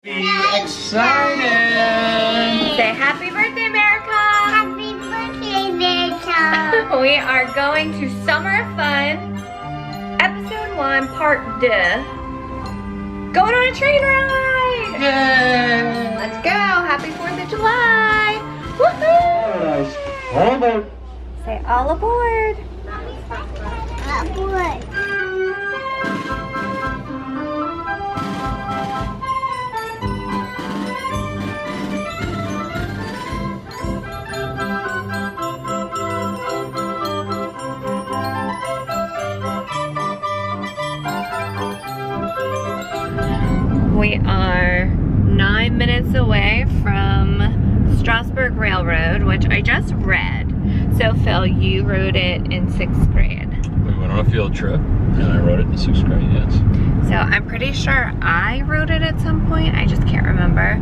Excited! Say happy birthday, America! Happy birthday, America! We are going to Summer of Fun, Episode 1, Part 2. Going on a train ride! Yay! Let's go! Happy 4th of July! Woohoo! All aboard! Say all aboard! Aboard! We are 9 minutes away from Strasburg Rail Road, which I just read. So Phil, you rode it in 6th grade. We went on a field trip, and I rode it in the 6th grade, yes. So I'm pretty sure I rode it at some point. I just can't remember.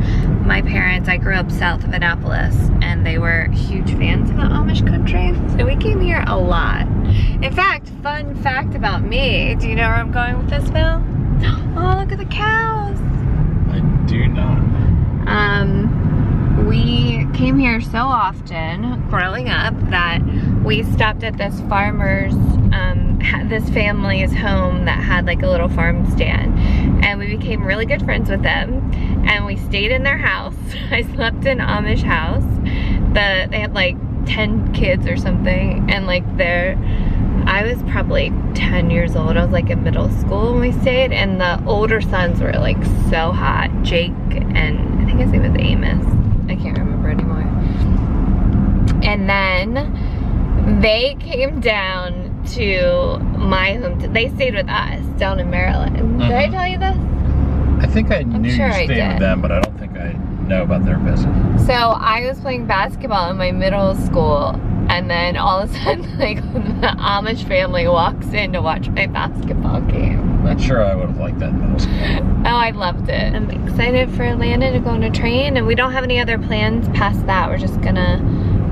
My parents, I grew up south of Annapolis, and they were huge fans of the Amish country. So we came here a lot. In fact, fun fact about me, do you know where I'm going with this, Phil? Oh, look at the cows. I do not. We came here so often growing up that we stopped at this farmer's, this family's home that had like a little farm stand, and we became really good friends with them, and we stayed in their house. I slept in Amish house. They had like 10 kids or something, and like I was probably 10 years old. I was like in middle school when we stayed, and the older sons were like so hot. Jake and I think his name was Amos. I can't remember anymore. And then they came down to my home. They stayed with us down in Maryland. Did I tell you this? I think I knew sure you I stayed did. with them, but I don't think I know about their visit. So I was playing basketball in my middle school, and then all of a sudden, like, the Amish family walks in to watch my basketball game. Not sure I would have liked that in middle school. Oh, I loved it. I'm excited for Landon to go on a train, and we don't have any other plans past that. We're just gonna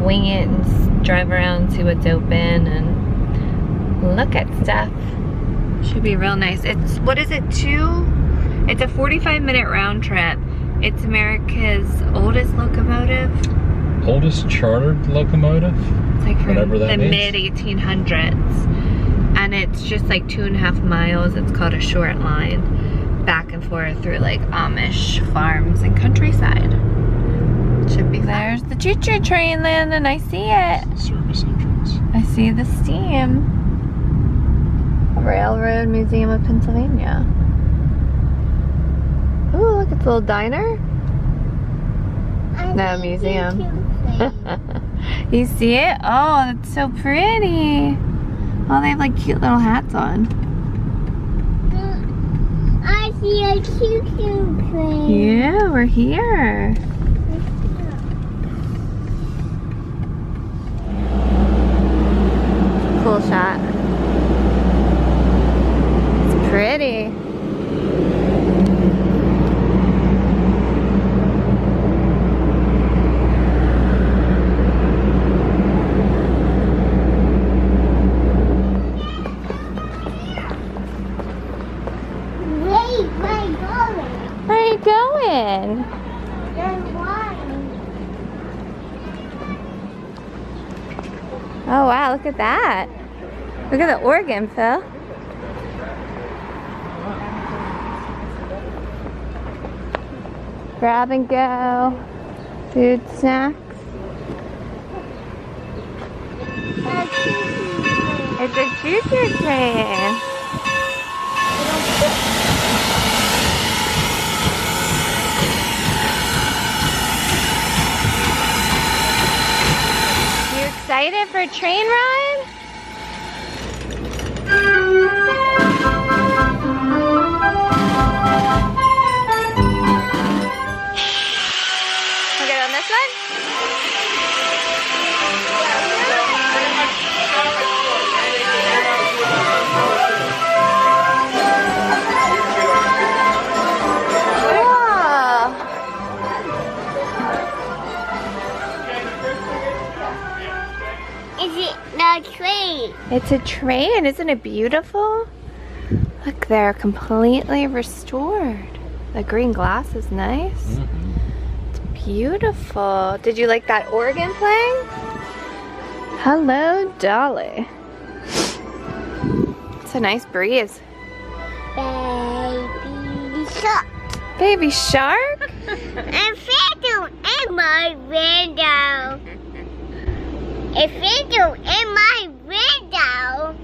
wing it and drive around, see what's open, and look at stuff. Should be real nice. It's, what is it, it's a 45-minute round trip. It's America's oldest locomotive. Oldest chartered locomotive? It's like from Whatever that the means. mid-1800s. And it's just like 2.5 miles. It's called a short line. Back and forth through like Amish farms and countryside. Should be, there's the choo-choo train, Landon. I see it. Service entrance. I see the steam. Railroad Museum of Pennsylvania. Ooh, look, it's a little diner. No, museum. You see it? Oh, that's so pretty. Oh, they have like cute little hats on. I see a choo-choo train. Yeah, we're here. Cool shot. It's pretty. Wait, where are you going? Where are you going? There's one. Oh wow, look at that. Look at the organ, Phil. Grab and go. Food, snacks. It's a choo-choo train. You excited for a train ride? We'll get on this one? Is it the train? It's a train, isn't it beautiful? Look, they're completely restored. The green glass is nice. It's beautiful. Did you like that organ playing? Hello, Dolly. It's a nice breeze. Baby shark. Baby shark? A fiddle in my window. A fiddle in my window.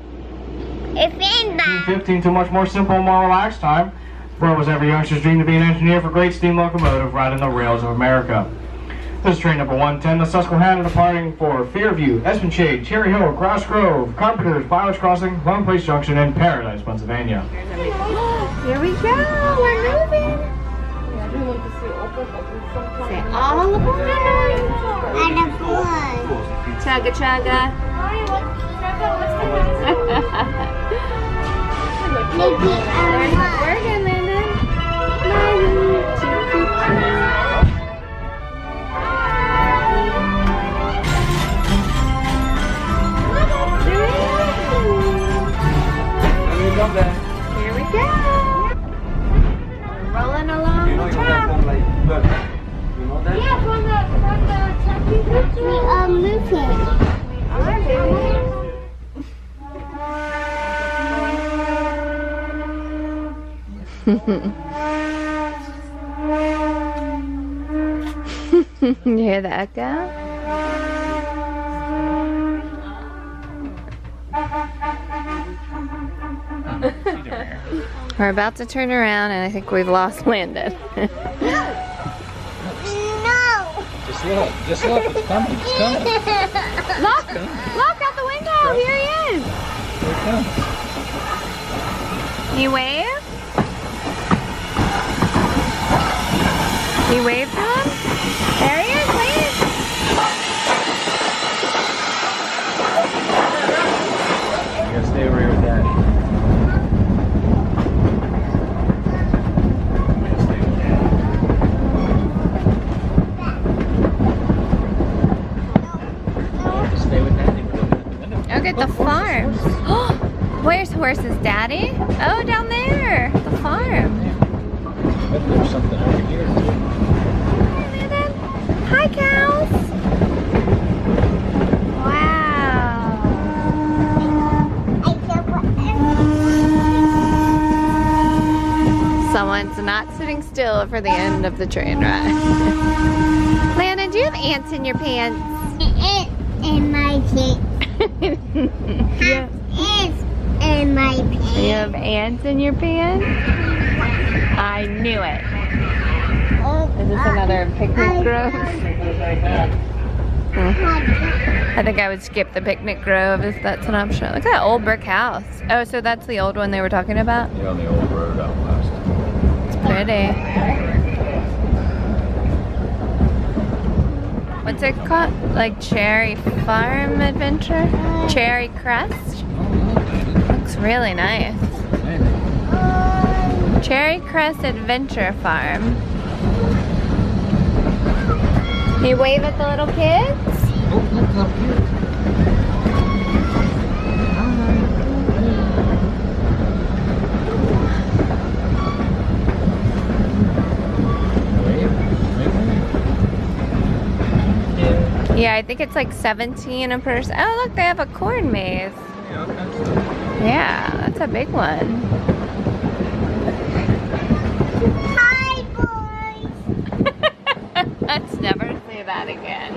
A fiddle. 1915 to much more simple and more relaxed time, where it was every youngster's dream to be an engineer for great steam locomotive riding the rails of America. This is train number 110, the Susquehanna, departing for Fairview, Espenshade, Cherry Hill, Grouse Grove, Carpenters, Pilots Crossing, Lone Place Junction, and Paradise, Pennsylvania. Here we go. We're moving. Say all aboard. And a blood. Chugga chugga. Maybe There's the organ, Landon. Here we go. We're rolling along the track. Yeah, from the we are moving. All right, baby. You hear the echo? We're about to turn around and I think we've lost Landon. No. Just look, it's coming, it's coming. Look! Look out the window! Here he is! Here it comes. You wave? You wave to him? There he is, wave! You gotta stay over here with Daddy. You gotta stay with Daddy. Stay with Daddy. We're looking at the window. Look at the farm. Where's horses, Daddy? Oh, down there. The farm. But there's something over here too. Hi, cows. Wow. Someone's not sitting still for the end of the train ride. Landon, do you have ants in your pants? In my pants. Yeah. It's in my pants. You have ants in your pants? I knew it. Is this another picnic grove? I think I would skip the picnic grove if that's an option. Look at that old brick house. Oh, so that's the old one they were talking about? Yeah, on the old road out west. It's pretty. What's it called? Like Cherry Farm Adventure? Cherry Crest? Looks really nice. Cherry Crest Adventure Farm. You wave at the little kids? Oh, look up here. Yeah, I think it's like 17 a person. Oh, look, they have a corn maze. Yeah, that's a big one. Hi, boys. Let's never say that again.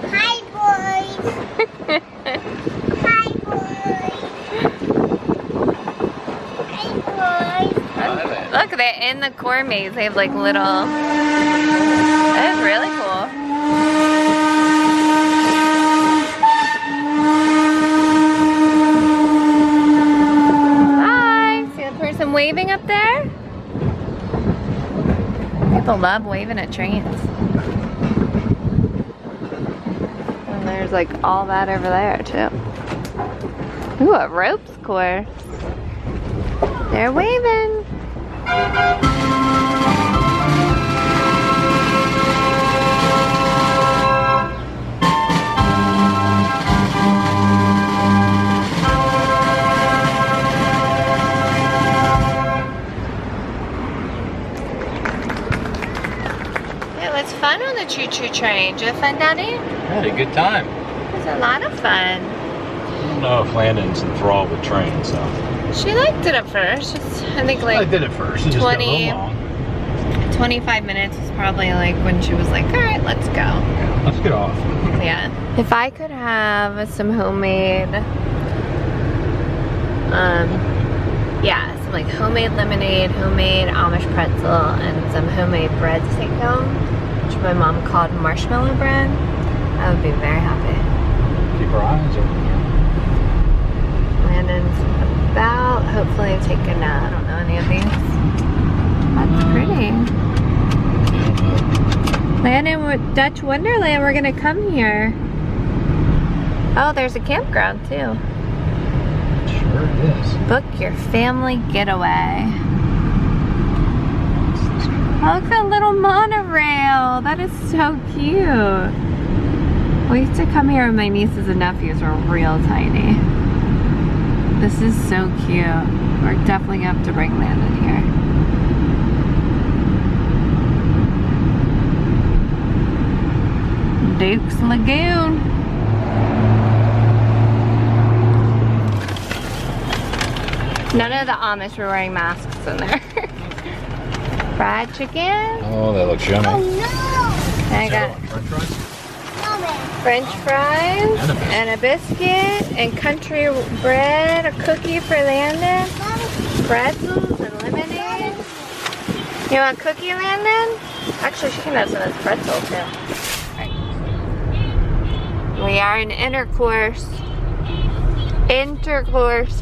Hi, boys. Hi, boys. Hi, boys. Look, they're in the corn maze. They have like little. That is really cool. Hi. See the person waving up there? People love waving at trains. And there's like all that over there too. Ooh, a ropes course. They're waving. It was fun on the choo-choo train. Did you have fun, Daddy? Had a good time. It was a lot of fun. I don't know if Landon's enthralled with trains, so. She liked it at first. I think like I did it first. It just got a little long. 25 minutes was probably like when she was like, all right, let's go. Yeah, let's get off. Yeah. If I could have some homemade, some like homemade lemonade, homemade Amish pretzel, and some homemade bread to take home, which my mom called marshmallow bread, I would be very happy. Keep our eyes open. Landon's about, hopefully taking, I don't know any of these. That's pretty. Landon, Dutch Wonderland, we're gonna come here. Oh, there's a campground too. Sure it is. Book your family getaway. Look at a little monorail. That is so cute. We used to come here when my nieces and nephews were real tiny. This is so cute. We're definitely gonna have to bring Landon here. Duke's Lagoon. None of the Amish were wearing masks in there. Fried chicken. Oh, that looks yummy. Oh no! I got French fries? French fries and a biscuit and country bread, a cookie for Landon, pretzels and lemonade. You want a cookie, Landon? Actually, she can have some of this pretzel too. We are in Intercourseville. Intercourse.